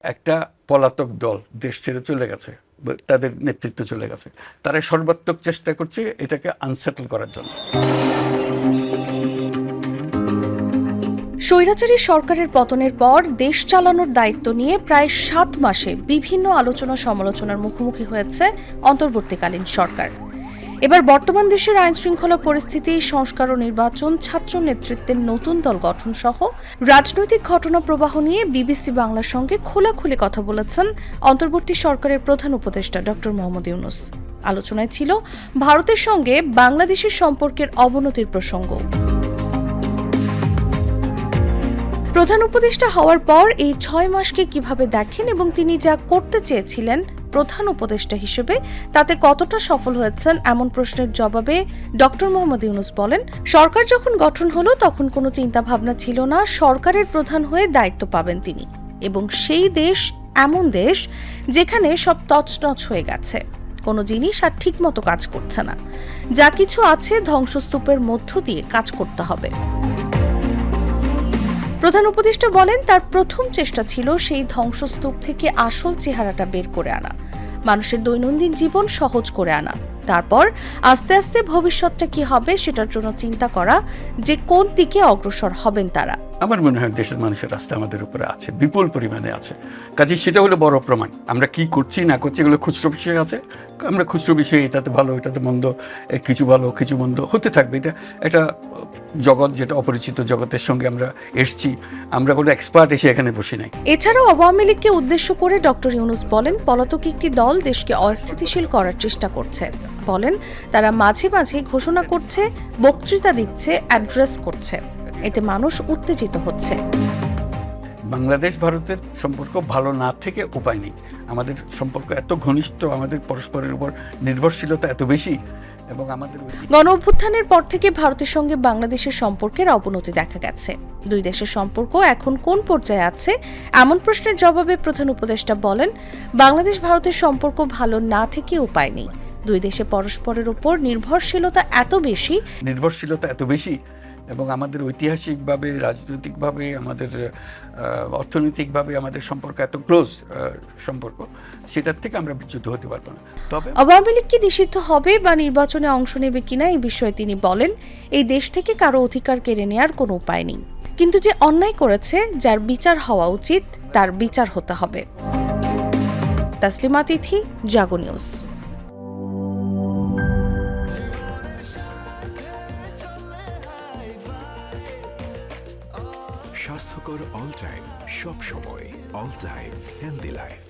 একটা পলাতক দল দেশ ছেড়ে চলে গেছে, তাদের নেতৃত্ব চলে গেছে, তারা সর্বাত্মক চেষ্টা করছে এটাকে আনসেটল করার জন্য। স্বৈরাচারী সরকারের পতনের পর দেশ চালানোর দায়িত্ব নিয়ে প্রায় 7 মাসে বিভিন্ন আলোচনা সমালোচনার মুখোমুখি হয়েছে অন্তর্বর্তীকালীন সরকার। এবার বর্তমান দেশের আইন শৃঙ্খলা পরিস্থিতি, সংস্কার ও নির্বাচন, ছাত্র নেতৃত্বের নতুন দল গঠন সহ রাজনৈতিক ঘটনা প্রবাহ নিয়ে বিবিসি বাংলার সঙ্গে খোলাখুলি কথা বলেছেন অন্তর্বর্তী সরকারের প্রধান উপদেষ্টা ডক্টর মোহাম্মদ ইউনূস। আলোচনায় ছিল ভারতের সঙ্গে বাংলাদেশের সম্পর্কের অবনতির প্রসঙ্গ। প্রধান উপদেষ্টা হওয়ার পর এই 6 মাসকে কিভাবে দেখেন এবং তিনি যা করতে চেয়েছিলেন প্রধান উপদেষ্টা হিসেবে তাতে কতটা সফল হয়েছেন এমন প্রশ্নের জবাবে ডক্টর মোহাম্মদ ইউনূস বলেন, সরকার যখন গঠন হলো তখন কোনো চিন্তা ভাবনা ছিল না সরকারের প্রধান হয়ে দায়িত্ব পাবেন তিনি, এবং সেই দেশ এমন দেশ যেখানে সব তছনছ হয়ে গেছে, কোনো জিনিস আর ঠিকমতো কাজ করছে না, যা কিছু আছে ধ্বংসস্তূপের মধ্য দিয়ে কাজ করতে হবে। প্রধান উপদেষ্টা বলেন, তার প্রথম চেষ্টা ছিল সেই ধ্বংসস্তূপ থেকে আসল চেহারাটা বের করে আনা, মানুষের দৈনন্দিন জীবন সহজ করে আনা, তারপর আস্তে আস্তে ভবিষ্যৎটা কি হবে সেটার জন্য চিন্তা করা যে কোন দিকে অগ্রসর হবেন তারা। আমার মনে হয় দেশের মানুষের রাস্তা আমাদের উপরে আছে, বিপুল পরিমাণে আছে, কাজে সেটা হলো বড় প্রমাণ। আমরা কি করছি না করছি এগুলো খুচরো বিষয় আছে, আমরা খুচরো বিষয়ে এটাতে ভালো এটাতে মন্দ, কিছু ভালো কিছু মন্দ হতে থাকবে। এটা একটা জগৎ, যেটা অপরিচিত জগতের সঙ্গে আমরা এসছি, আমরা কোনো এক্সপার্ট এসে এখানে বসে নাই। এছাড়াও আওয়ামী লীগকে উদ্দেশ্য করে ডক্টর ইউনূস বলেন, পলাতক একটি দল দেশকে অস্থিতিশীল করার চেষ্টা করছে। বলেন, তারা মাঝে মাঝে ঘোষণা করছে, বক্তৃতা দিচ্ছে, অ্যাড্রেস করছে, এতে মানুষ উত্তেজিত হচ্ছে। বাংলাদেশ ভারতের সম্পর্ক ভালো না থেকে উপায় নেই। আমাদের সম্পর্ক এত ঘনিষ্ঠ, আমাদের পরস্পরের উপর নির্ভরশীলতা এত বেশি, এবং আমাদের গণ অভ্যুত্থানের পর থেকে ভারতের সঙ্গে বাংলাদেশের সম্পর্কের অবনতি দেখা গেছে। দুই দেশের সম্পর্ক এখন কোন পর্যায়ে আছে এমন প্রশ্নের জবাবে প্রধান উপদেষ্টা বলেন, বাংলাদেশ ভারতের সম্পর্ক ভালো না থেকে উপায় নেই। দুই দেশে পরস্পরের উপর নির্ভরশীলতা এত বেশি, এবং আমাদের ঐতিহাসিকভাবে, রাজনৈতিকভাবে, আমাদের অর্থনৈতিকভাবে আমাদের সম্পর্ক এত ক্লোজ সম্পর্ক, সেটার থেকে আমরা বিচ্যুত হতে পারবো না। তবে আওয়ামী লীগ কি নিষিদ্ধ হবে বা নির্বাচনে অংশ নেবে কিনা এই বিষয়ে তিনি বলেন, এই দেশ থেকে কারো অধিকার কেড়ে নেওয়ার কোনো উপায় নেই, কিন্তু যে অন্যায় করেছে, যার বিচার হওয়া উচিত তার বিচার হতে হবে। তাসলিমা তিথি, জাগো নিউজ। স্বাস্থ্যকর অল টাইম, সব সময় অল টাইম হেলদি লাইফ।